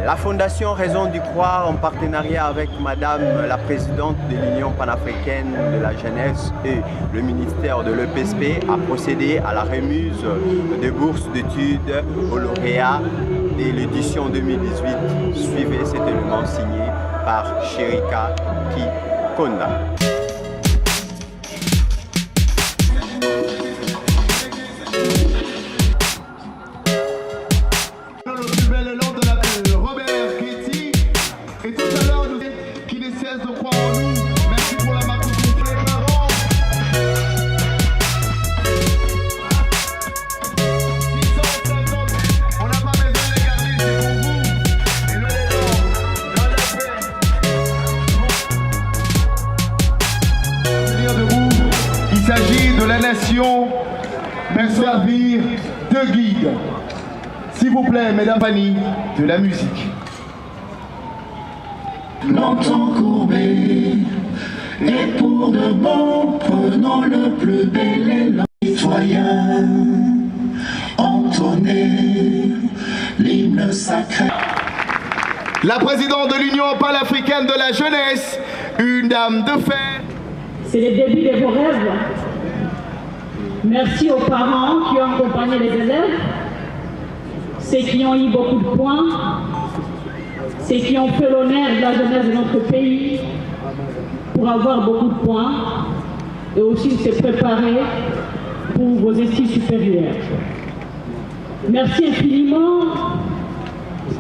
La Fondation Raison d'y croire, en partenariat avec Madame la Présidente de l'Union panafricaine de la jeunesse et le ministère de l'EPSP, a procédé à la remise de bourses d'études aux lauréats de l'édition 2018. Suivez cet élément signé par Sherika Kikonda. Il s'agit de la nation de servir de guide. S'il vous plaît, mesdames, familles, de la musique. Longtemps courbé, et pour de bon, prenons le plus bel élan citoyen. Entonnez l'hymne sacré. La présidente de l'Union panafricaine de la jeunesse, une dame de fer. C'est le début de vos rêves. Merci aux parents qui ont accompagné les élèves, ceux qui ont eu beaucoup de points, ceux qui ont fait l'honneur de la jeunesse de notre pays pour avoir beaucoup de points et aussi se préparer pour vos études supérieures. Merci infiniment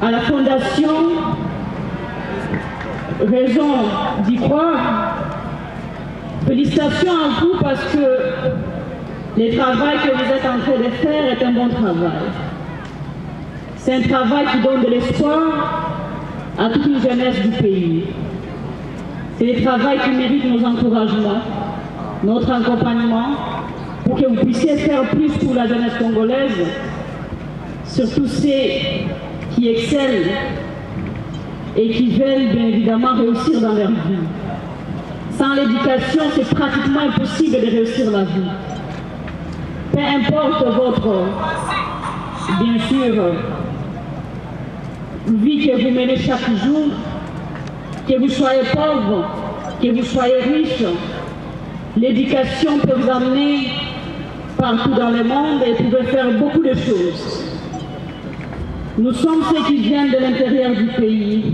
à la Fondation Raison d'y croire. Félicitations à vous parce que le travail que vous êtes en train de faire est un bon travail. C'est un travail qui donne de l'espoir à toute une jeunesse du pays. C'est un travail qui mérite nos encouragements, notre accompagnement, pour que vous puissiez faire plus pour la jeunesse congolaise, surtout ceux qui excellent et qui veulent bien évidemment réussir dans leur vie. Sans l'éducation, c'est pratiquement impossible de réussir la vie. Peu importe votre, bien sûr, vie que vous menez chaque jour, que vous soyez pauvre, que vous soyez riche, l'éducation peut vous amener partout dans le monde et pouvez faire beaucoup de choses. Nous sommes ceux qui viennent de l'intérieur du pays.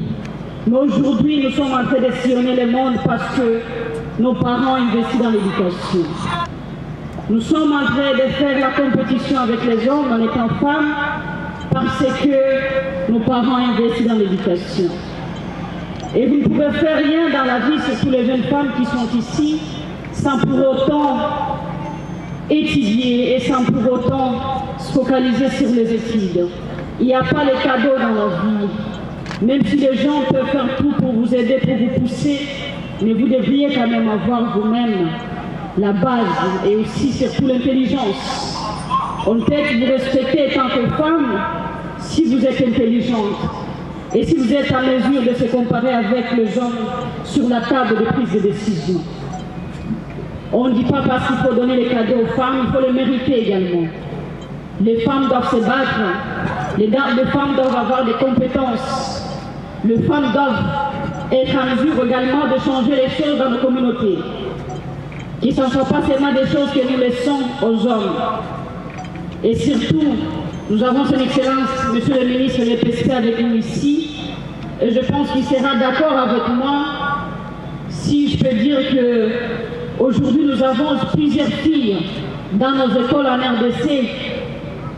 Mais aujourd'hui, nous sommes en train de sillonner le monde parce que nos parents investissent dans l'éducation. Nous sommes en train de faire la compétition avec les hommes en étant femmes parce que nos parents investissent dans l'éducation. Et vous ne pouvez faire rien dans la vie, surtout les jeunes femmes qui sont ici, sans pour autant étudier et sans pour autant se focaliser sur les études. Il n'y a pas les cadeaux dans la vie. Même si les gens peuvent faire tout pour vous aider, pour vous pousser, mais vous devriez quand même avoir vous-même la base et aussi surtout l'intelligence. On peut vous respecter en tant que femme si vous êtes intelligente et si vous êtes en mesure de se comparer avec les hommes sur la table de prise de décision. On ne dit pas parce qu'il faut donner les cadeaux aux femmes, il faut les mériter également. Les femmes doivent se battre, les femmes doivent avoir des compétences. Les femmes doivent être en mesure également de changer les choses dans nos communautés. Que ce ne soit pas seulement des choses que nous laissons aux hommes. Et surtout, nous avons son Excellence, Monsieur le ministre de l'EPSP avec nous ici. Et je pense qu'il sera d'accord avec moi si je peux dire qu'aujourd'hui nous avons plusieurs filles dans nos écoles en RDC.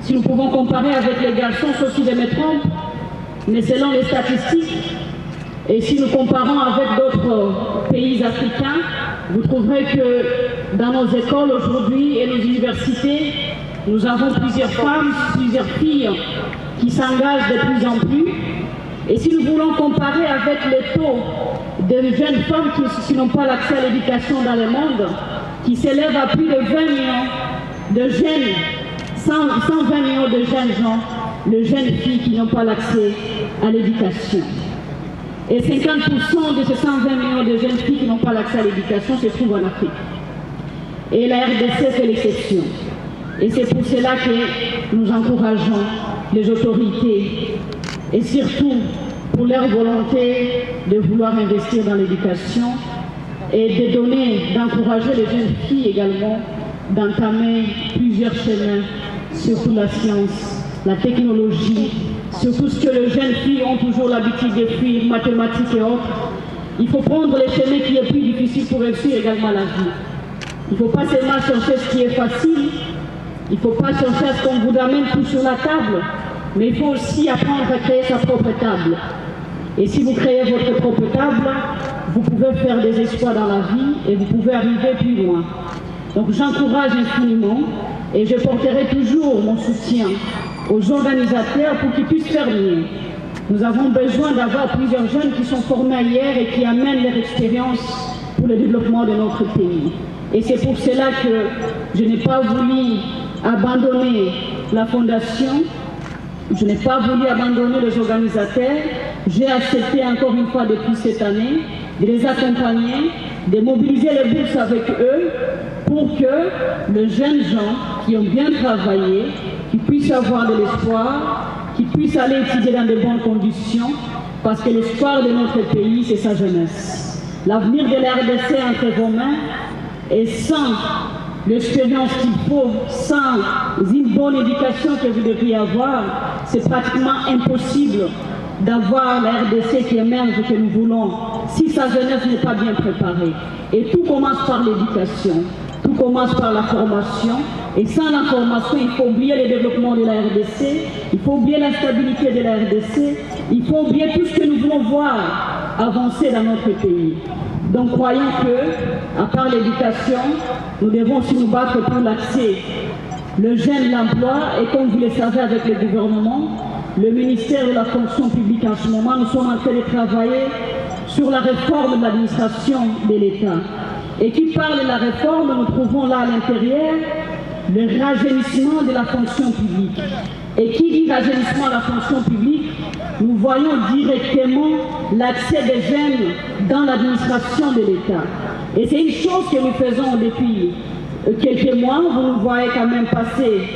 Si nous pouvons comparer avec les garçons, sauf si je me trompe, mais selon les statistiques, et si nous comparons avec d'autres pays africains, vous trouverez que dans nos écoles aujourd'hui et nos universités, nous avons plusieurs femmes, plusieurs filles qui s'engagent de plus en plus. Et si nous voulons comparer avec les taux de jeunes femmes qui n'ont pas l'accès à l'éducation dans le monde, qui s'élèvent à plus de 20 millions de jeunes, 120 millions de jeunes gens, de jeunes filles qui n'ont pas l'accès à l'éducation. Et 50% de ces 120 millions de jeunes filles qui n'ont pas l'accès à l'éducation se trouvent en Afrique. Et la RDC fait l'exception. Et c'est pour cela que nous encourageons les autorités et surtout pour leur volonté de vouloir investir dans l'éducation et de donner, d'encourager les jeunes filles également d'entamer plusieurs chemins, surtout la science, la technologie, surtout ce que les jeunes filles ont toujours l'habitude de fuir, mathématiques et autres. Il faut prendre les chemins qui est plus difficile pour réussir également la vie. Il ne faut pas seulement chercher ce qui est facile, il ne faut pas chercher à ce qu'on vous amène tout sur la table, mais il faut aussi apprendre à créer sa propre table. Et si vous créez votre propre table, vous pouvez faire des exploits dans la vie et vous pouvez arriver plus loin. Donc j'encourage infiniment et je porterai toujours mon soutien aux organisateurs pour qu'ils puissent faire mieux. Nous avons besoin d'avoir plusieurs jeunes qui sont formés ailleurs et qui amènent leur expérience pour le développement de notre pays. Et c'est pour cela que je n'ai pas voulu abandonner la fondation, je n'ai pas voulu abandonner les organisateurs. J'ai accepté encore une fois depuis cette année de les accompagner, de mobiliser les bourses avec eux pour que les jeunes gens qui ont bien travaillé, qui puissent avoir de l'espoir, qui puissent aller étudier dans de bonnes conditions, parce que l'espoir de notre pays, c'est sa jeunesse. L'avenir de la RDC est entre vos mains, et sans l'expérience qu'il faut, sans une bonne éducation que vous devriez avoir, c'est pratiquement impossible d'avoir la RDC qui émerge que nous voulons si sa jeunesse n'est pas bien préparée. Et tout commence par l'éducation, tout commence par la formation, et sans la formation, il faut oublier le développement de la RDC, il faut oublier la stabilité de la RDC, il faut oublier tout ce que nous voulons voir avancer dans notre pays. Donc croyons que, à part l'éducation, nous devons aussi nous battre pour l'accès. Le jeune, l'emploi, et comme vous le savez avec le gouvernement, le ministère de la fonction publique en ce moment, nous sommes en train de travailler sur la réforme de l'administration de l'État. Et qui parle de la réforme, nous trouvons là à l'intérieur le rajeunissement de la fonction publique. Et qui dit rajeunissement de la fonction publique, nous voyons directement l'accès des jeunes dans l'administration de l'État. Et c'est une chose que nous faisons depuis quelques mois. Vous nous voyez quand même passer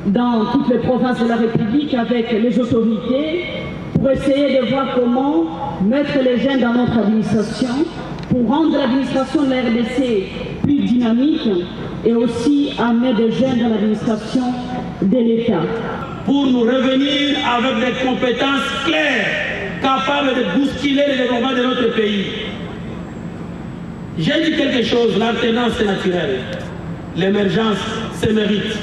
dans toutes les provinces de la République avec les autorités pour essayer de voir comment mettre les jeunes dans notre administration, pour rendre l'administration de la RDC plus dynamique et aussi amener des jeunes dans l'administration de l'État. Pour nous revenir avec des compétences claires, capables de bousculer le développement de notre pays. J'ai dit quelque chose, l'alternance est naturelle, l'émergence se mérite.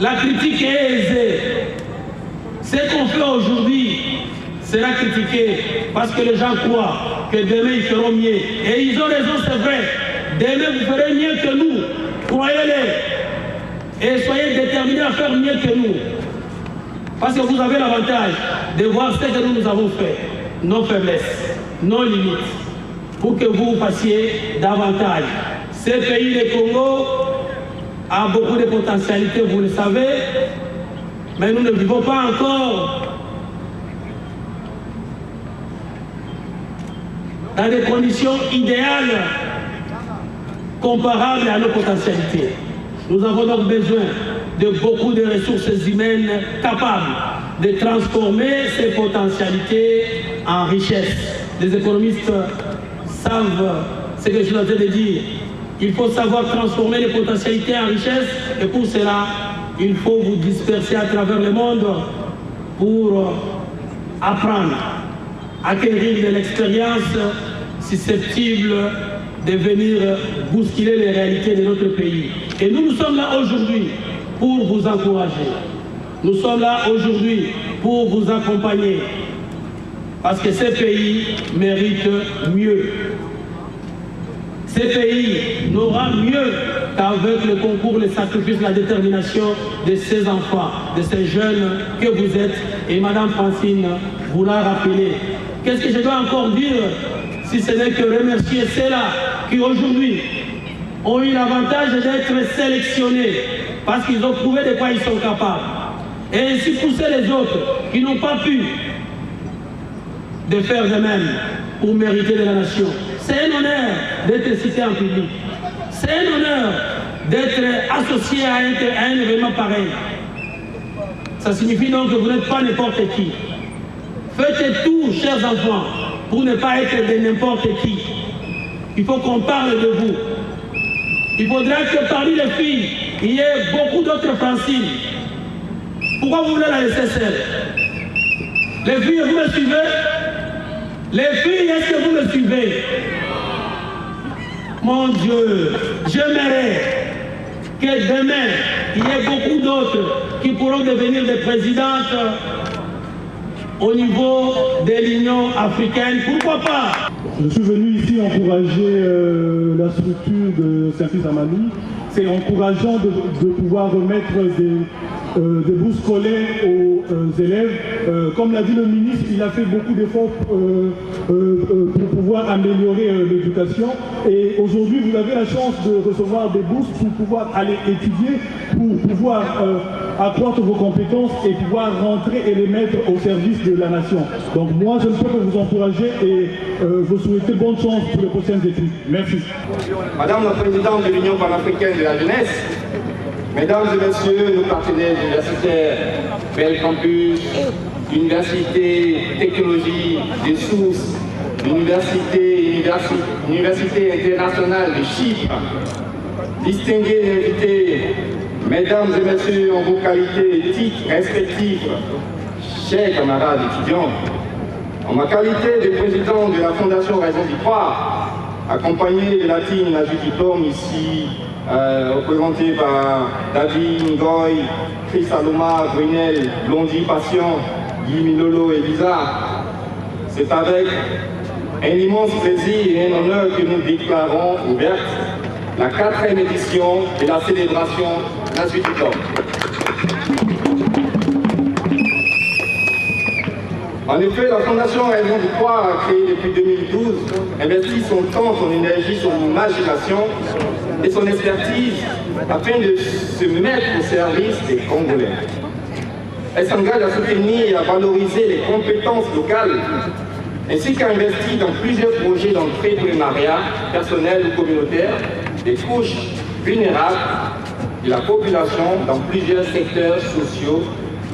La critique est aisée. Ce qu'on fait aujourd'hui sera critiqué parce que les gens croient que demain ils feront mieux. Et ils ont raison, c'est vrai. Demain vous ferez mieux que nous. Croyez-les. Et soyez déterminés à faire mieux que nous. Parce que vous avez l'avantage de voir ce que nous avons fait. Nos faiblesses, nos limites. Pour que vous fassiez davantage. Ce pays, le Congo, a beaucoup de potentialités, vous le savez. Mais nous ne vivons pas encore dans des conditions idéales comparables à nos potentialités. Nous avons donc besoin de beaucoup de ressources humaines capables de transformer ces potentialités en richesse. Les économistes savent ce que je suis en train de dire. Il faut savoir transformer les potentialités en richesse et pour cela, il faut vous disperser à travers le monde pour apprendre, acquérir de l'expérience susceptible de venir bousculer les réalités de notre pays. Et nous sommes là aujourd'hui pour vous encourager. Nous sommes là aujourd'hui pour vous accompagner. Parce que ce pays mérite mieux. Ce pays n'aura mieux qu'avec le concours, le sacrifice, la détermination de ces enfants, de ces jeunes que vous êtes. Et Madame Francine vous l'a rappelé. Qu'est-ce que je dois encore dire si ce n'est que remercier ceux-là qui aujourd'hui ont eu l'avantage d'être sélectionnés parce qu'ils ont prouvé de quoi ils sont capables. Et ainsi pousser les autres qui n'ont pas pu de faire de même pour mériter de la nation. C'est un honneur d'être cité en public. C'est un honneur d'être associé à un événement pareil. Ça signifie donc que vous n'êtes pas n'importe qui. Faites tout, chers enfants, pour ne pas être de n'importe qui. Il faut qu'on parle de vous. Il faudrait que parmi les filles, il y ait beaucoup d'autres Francine. Pourquoi vous voulez la laisser seule? Les filles, vous me suivez? Les filles, est-ce que vous me suivez? Mon Dieu, j'aimerais que demain, il y ait beaucoup d'autres qui pourront devenir des présidentes au niveau de l'Union africaine. Pourquoi pas? Je suis venu ici encourager la structure de Saint-Fils Amani. C'est encourageant de pouvoir remettre des bourses scolaires aux élèves. Comme l'a dit le ministre, il a fait beaucoup d'efforts pour pouvoir améliorer l'éducation. Et aujourd'hui, vous avez la chance de recevoir des bourses pour pouvoir aller étudier, pour pouvoir accroître vos compétences et pouvoir rentrer et les mettre au service de la nation. Donc moi, je ne peux que vous encourager et vous souhaiter bonne chance pour les prochaines études. Merci. Madame la Présidente de l'Union panafricaine de la jeunesse, Mesdames et Messieurs, nos partenaires universitaires, Bel Campus, Université Technologie des Sources, Université internationale de Chypre, distingués invités, Mesdames et Messieurs, en vos qualités et titres respectifs, chers camarades étudiants, en ma qualité de président de la Fondation Raison d'y croire, accompagné de la team Najudiplôme ici, représenté par David Ngoy, Chris Aloma, Brunel, Blondie Passion, Guy Milolo et Lisa. C'est avec un immense plaisir et un honneur que nous déclarons ouverte la 4e édition de la célébration Najudiplôme. En effet, la Fondation Raison d'y croire, créée depuis 2012, investit son temps, son énergie, son imagination et son expertise afin de se mettre au service des Congolais. Elle s'engage à soutenir et à valoriser les compétences locales, ainsi qu'à investir dans plusieurs projets d'entrepreneuriat personnel ou communautaire des couches vulnérables de la population dans plusieurs secteurs sociaux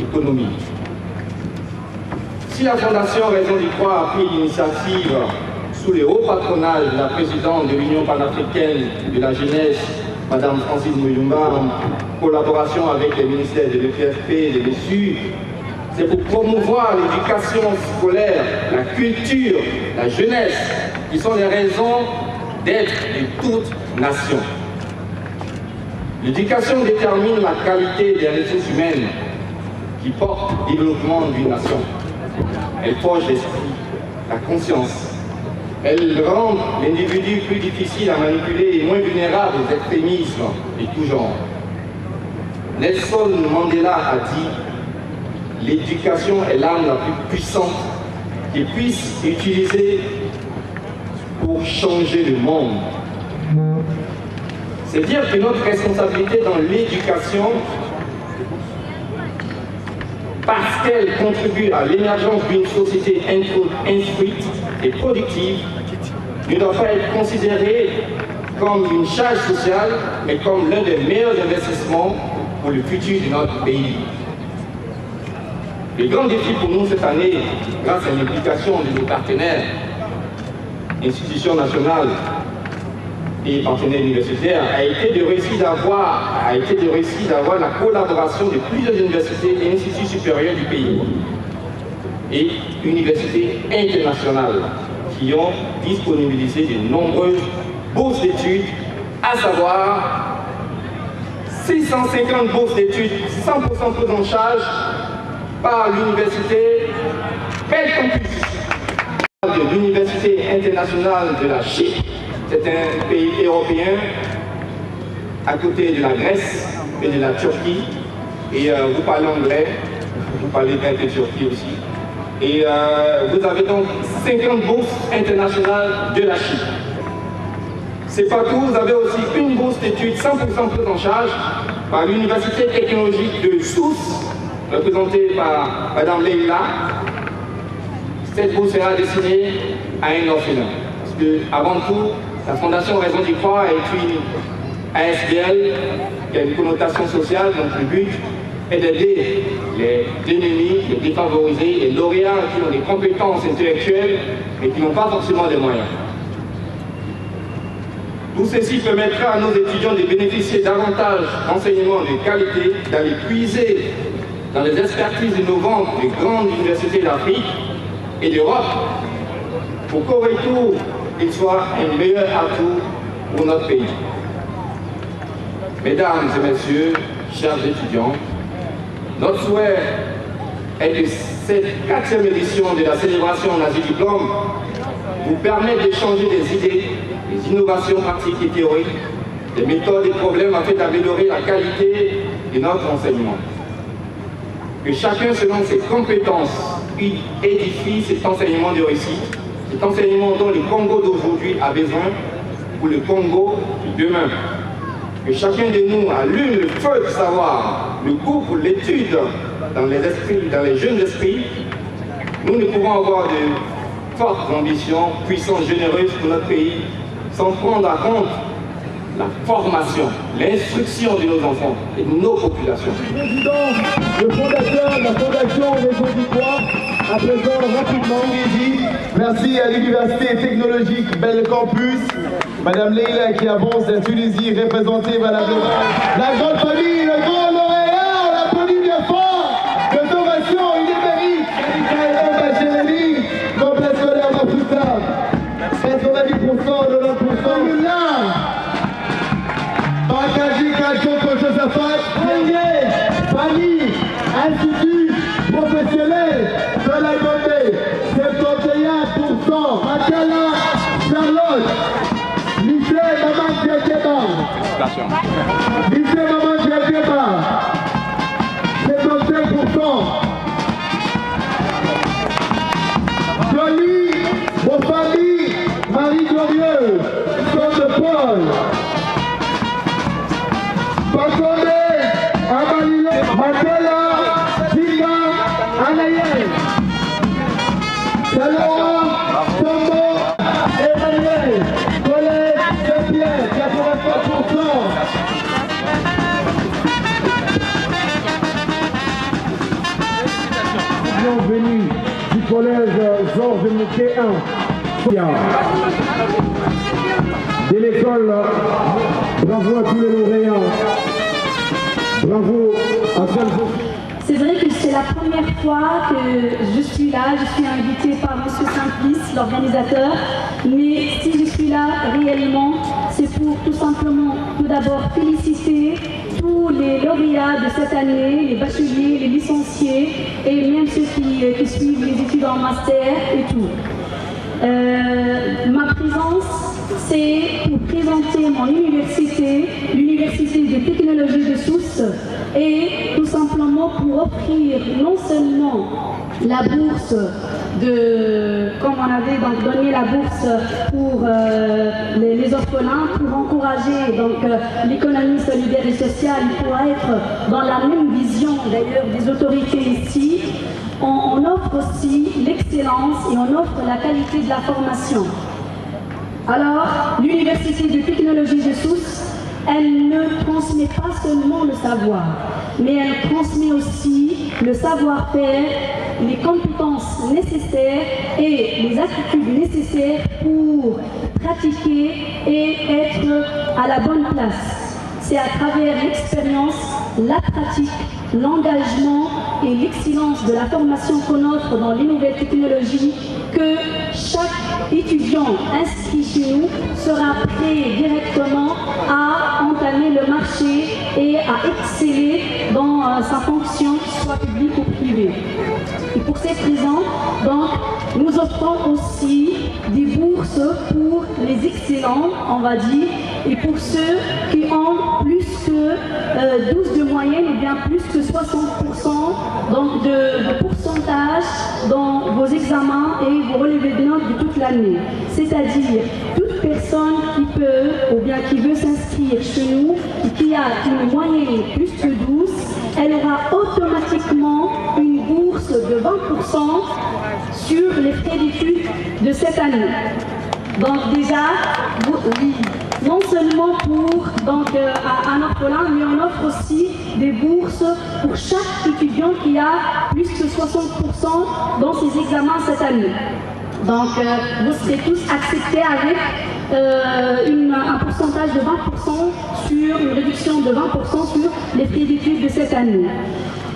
et économiques. Si la Fondation Raison d'y croire a pris l'initiative sous le haut patronage de la présidente de l'Union panafricaine de la jeunesse, Madame Francine Muyumba, en collaboration avec les ministères de l'EPFP et de l'ESU, c'est pour promouvoir l'éducation scolaire, la culture, la jeunesse, qui sont les raisons d'être de toute nation. L'éducation détermine la qualité des ressources humaines qui portent le développement d'une nation. Elle forge l'esprit, la conscience. Elle rend l'individu plus difficile à manipuler et moins vulnérable aux extrémismes de tout genre. Nelson Mandela a dit « L'éducation est l'arme la plus puissante qu'il puisse utiliser pour changer le monde. » C'est dire que notre responsabilité dans l'éducation, parce qu'elle contribue à l'émergence d'une société instruite et productive, ne doit pas être considérée comme une charge sociale, mais comme l'un des meilleurs investissements pour le futur de notre pays. Le grand défi pour nous cette année, grâce à l'implication de nos partenaires, institutions nationales et partenaires universitaires, a été de réussir d'avoir la collaboration de plusieurs universités et instituts supérieurs du pays et universités internationales qui ont disponibilisé de nombreuses bourses d'études, à savoir 650 bourses d'études 100% prises en charge par l'université Bel Campus de l'Université internationale de la Chypre. C'est un pays européen à côté de la Grèce et de la Turquie. Et vous parlez anglais, vous parlez bien de Turquie aussi. Et vous avez donc 50 bourses internationales de la Chypre. C'est pas tout, vous avez aussi une bourse d'études 100% prise en charge par l'Université technologique de Sousse, représentée par Madame Leila. Cette bourse sera destinée à un orphelin. Parce que, avant tout, la Fondation Raison d'y croire est une ASBL qui a une connotation sociale, donc le but, est d'aider les démunis, les défavorisés, les lauréats qui ont des compétences intellectuelles et qui n'ont pas forcément des moyens. Tout ceci permettra à nos étudiants de bénéficier davantage d'enseignements de qualité, d'aller puiser dans les expertises innovantes des grandes universités d'Afrique et d'Europe pour qu'au retour, il soit un meilleur atout pour notre pays. Mesdames et messieurs, chers étudiants, notre souhait est que cette 4e édition de la célébration Nazi-Diplôme vous permette d'échanger des idées, des innovations pratiques et théoriques, des méthodes et problèmes afin d'améliorer la qualité de notre enseignement. Que chacun, selon ses compétences, édifie cet enseignement de réussite, cet enseignement dont le Congo d'aujourd'hui a besoin pour le Congo de demain. Que chacun de nous allume le feu de savoir, le goût pour l'étude dans les esprits, dans les jeunes esprits. Nous ne pouvons avoir de fortes ambitions, puissantes, généreuses pour notre pays, sans prendre en compte la formation, l'instruction de nos enfants et de nos populations. Président, le fondateur de la Fondation Réseau d'Ivoire, à présent rapidement Tunisie. Merci à l'Université technologique Bel Campus, Madame Leila qui avance de Tunisie, représentée valablement la grande famille, le grand lauréat, on l'applaudit bien fort, de Donation, il est mérite, Bacheleli, complexe scolaire Mafoussa, 90%, 90%, là. Bakaji Kachoko Josaphat, Premier, famille, institut professionnel de la Gombe, 71%, Makala, Charlotte, lycée Maman Diakeba, lycée Maman Diakeba, 75%, Jolie, Bofali, Marie Glorieux, Son de Paul, Bakone, Amalilo, Matela, Zika, Anaïe, Salora, Tombo, Emmanuel, Colette, Saint-Pierre, 83%. Venus du collège Georges Mouquet 1, de l'école, bravo à tous les lauréats, bravo à celles. C'est vrai que c'est la première fois que je suis là, je suis invitée par M. Simplice, l'organisateur, mais si je suis là réellement, c'est pour tout simplement, tout d'abord, féliciter tous les lauréats de cette année, les bacheliers, les licenciés, et même ceux qui suivent les études en master et tout. Ma présence, c'est pour présenter mon université, l'Université de technologie de Sousse, et tout simplement pour offrir non seulement la bourse comme on avait donc donné la bourse pour les orphelins, pour encourager donc l'économie solidaire et sociale, pour être dans la même vision d'ailleurs des autorités ici. On offre aussi l'excellence et on offre la qualité de la formation. Alors, l'Université de technologie de Sousse, elle ne transmet pas seulement le savoir, mais elle transmet aussi le savoir-faire, les compétences nécessaires et les attitudes nécessaires pour pratiquer et être à la bonne place. C'est à travers l'expérience, la pratique, l'engagement et l'excellence de la formation qu'on offre dans les nouvelles technologies que chaque étudiant inscrit chez nous sera prêt directement à entamer le marché et à exceller dans sa fonction, qu'il soit publique ou privée. Et pour cette raison, donc, nous offrons aussi des bourses pour les excellents, on va dire, et pour ceux qui ont plus que 12 de moyenne, ou bien plus que 60% donc de pourcentage dans vos examens et vos relevés de notes de toute l'année. C'est-à-dire, toute personne qui peut, ou bien qui veut s'inscrire chez nous, et qui a une moyenne plus que 12, elle aura automatiquement une bourse de 20% sur les frais d'études de cette année. Donc déjà, oui, non seulement pour donc, à notre orphelins, mais on offre aussi des bourses pour chaque étudiant qui a plus que 60% dans ses examens cette année. Donc vous serez tous acceptés avec un pourcentage de 20% sur une réduction de 20% sur les frais d'études de cette année.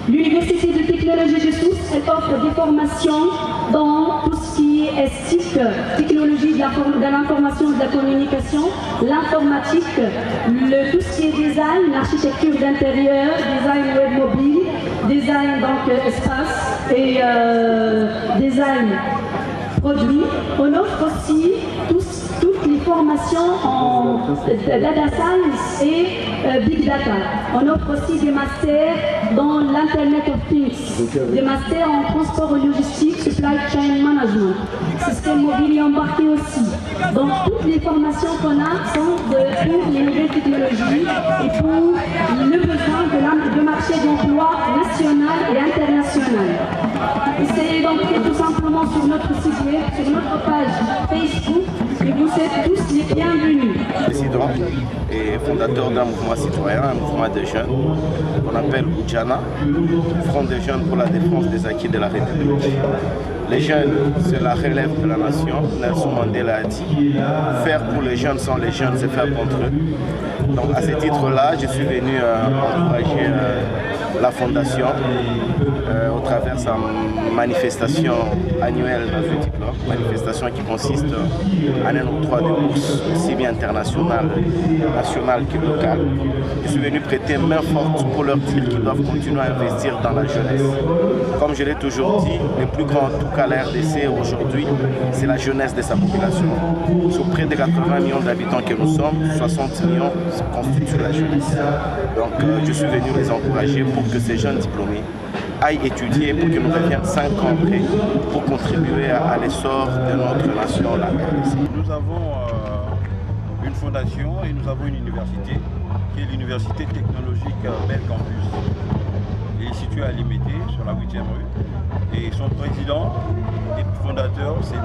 L'Université de technologie de Sousse, elle offre des formations dans tout ce qui est STIC, technologie de l'information et de la communication, l'informatique, tout ce qui est design, l'architecture d'intérieur, design web mobile, design donc espace et design produit. On offre aussi toutes les formations en data science et big data. On offre aussi des masters dans l'Internet of Things, des masters en transport et logistique, supply chain management, système mobilier embarqué aussi. Donc toutes les formations qu'on a sont pour les nouvelles technologies et pour le besoin de marché d'emploi national et international. C'est donc tout simplement sur notre site web, sur notre page Facebook, et vous êtes tous les bienvenus. Président et fondateur d'un mouvement citoyen, un mouvement des jeunes qu'on appelle Oudjana, Front des jeunes pour la défense des acquis de la République. Les jeunes, c'est la relève de la nation. Nelson Mandela a dit « Faire pour les jeunes sans les jeunes, c'est faire contre eux ». Donc à ce titre-là, je suis venu encourager la Fondation au travers de sa manifestation annuelle dans le diplôme, manifestation qui consiste en un octroi de bourses, aussi bien internationales, nationales que locales. Je suis venu prêter main forte pour leur dire qu'ils doivent continuer à investir dans la jeunesse. Comme je l'ai toujours dit, le plus grand, en tout cas la RDC aujourd'hui, c'est la jeunesse de sa population. Sur près de 80 millions d'habitants que nous sommes, 60 millions constituent la jeunesse. Donc je suis venu les encourager pour que ces jeunes diplômés aillent étudier pour que nous reviennent 5 ans après pour contribuer à l'essor de notre nation, la RDC. Nous avons une fondation et nous avons une université qui est l'Université technologique Bel Campus. Elle est située à Limité, sur la 8e rue. Et son président et fondateur, c'est M.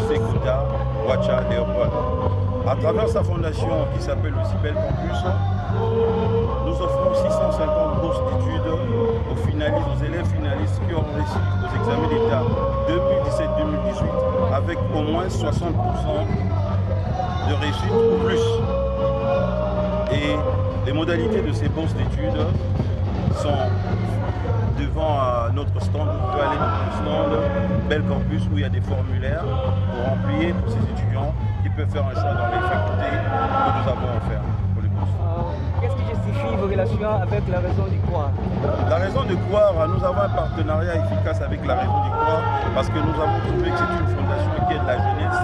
Sekota Wacha Leopold. À travers sa fondation qui s'appelle aussi Bel Campus, nous offrons 650 bourses d'études aux élèves finalistes qui ont réussi aux examens d'État 2017-2018 avec au moins 60% de réussite ou plus. Et les modalités de ces bourses d'études sont devant notre stand. Vous pouvez aller dans notre stand Bel Campus où il y a des formulaires pour remplir pour ces étudiants qui peuvent faire un choix dans les facultés que nous avons offertes pour les bourses. Qu'est-ce qui justifie vos relations avec la Raison d'y croire? La Raison de croire, nous avons un partenariat efficace avec la Raison d'y croire parce que nous avons trouvé que c'est une fondation qui aide la jeunesse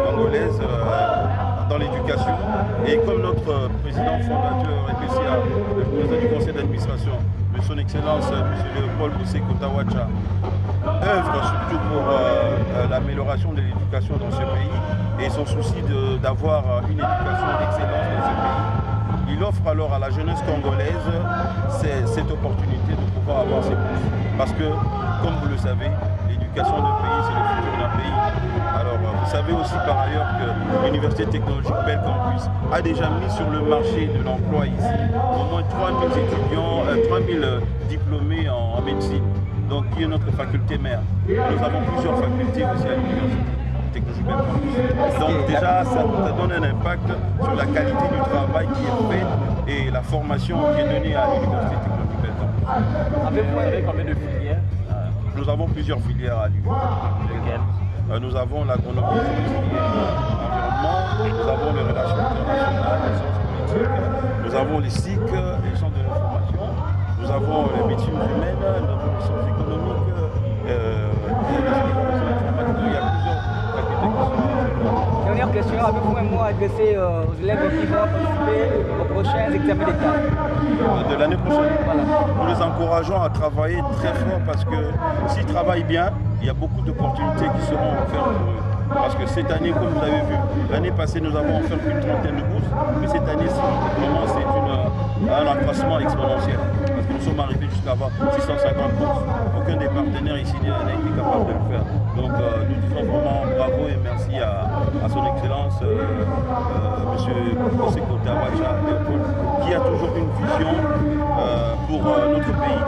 congolaise dans l'éducation. Et comme notre président fondateur EPCA, le président du conseil d'administration, de son excellence M. Léopold Sekota Wacha, œuvre surtout pour l'amélioration de l'éducation dans ce pays et son souci d'avoir une éducation d'excellence dans ce pays. Il offre alors à la jeunesse congolaise cette opportunité de pouvoir avoir ces bourses. Parce que, comme vous le savez, l'éducation d'un pays, c'est le futur d'un pays. Alors, vous savez aussi par ailleurs que l'Université technologique Bel Campus a déjà mis sur le marché de l'emploi ici au moins 3000 étudiants, 3000 diplômés en médecine, donc qui est notre faculté mère. Nous avons plusieurs facultés aussi à l'Université technologique Bel Campus. Donc déjà, ça donne un impact sur la qualité du travail qui est fait et la formation qui est donnée à l'Université technologique Bel Campus. Avez-vous combien de filières? Nous avons plusieurs filières à l'université. Nous avons l'agronomie, l'environnement, nous avons les relations internationales, les sciences politiques, nous avons les SIC, les centres de l'information, nous avons les médecines humaines, nous avons les sciences économiques, il y a plusieurs facultés qui sont. Dernière question, avez-vous un mot à adresser aux élèves qui vont participer aux prochains examens d'État? De l'année prochaine. Voilà. Nous les encourageons à travailler très fort parce que s'ils travaillent bien, il y a beaucoup d'opportunités qui seront offertes pour eux. Parce que cette année, comme vous avez vu, l'année passée, nous avons offert une trentaine de bourses, mais cette année-ci, vraiment, c'est un accroissement exponentiel. Parce que nous sommes arrivés jusqu'à avoir 650 bourses. Aucun des partenaires ici n'a été capable de le faire. Donc, nous disons vraiment bravo et merci à son Excellence, M. Sekota Wacha Leopold, qui a toujours une vision pour notre pays.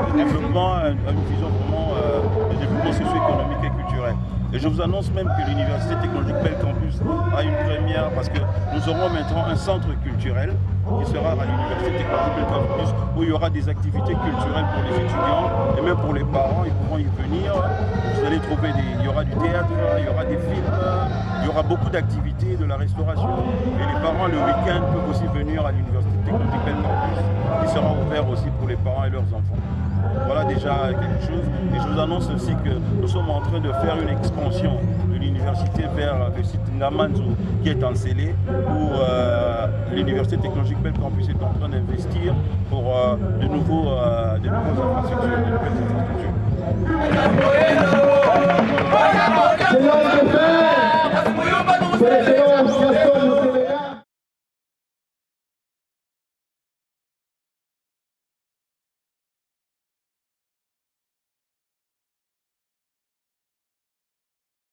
Le développement, une vision vraiment de développement socio-économique et culturel. Et je vous annonce même que l'Université technologique Bel Campus a une première parce que nous aurons maintenant un centre culturel qui sera à l'Université technologique Bel Campus où il y aura des activités culturelles pour les étudiants et même pour les parents, ils pourront y venir. Vous allez trouver il y aura du théâtre, il y aura des films, il y aura beaucoup d'activités, de la restauration. Et les parents le week-end peuvent aussi venir à l'Université technologique Bel Campus qui sera ouvert aussi pour les parents et leurs enfants. Voilà déjà quelque chose. Et je vous annonce aussi que nous sommes en train de faire une expansion de l'université vers le site Ngamanzo qui est en scellé où l'Université technologique Bel Campus est en train d'investir pour de nouvelles infrastructures, de nouvelles infrastructures.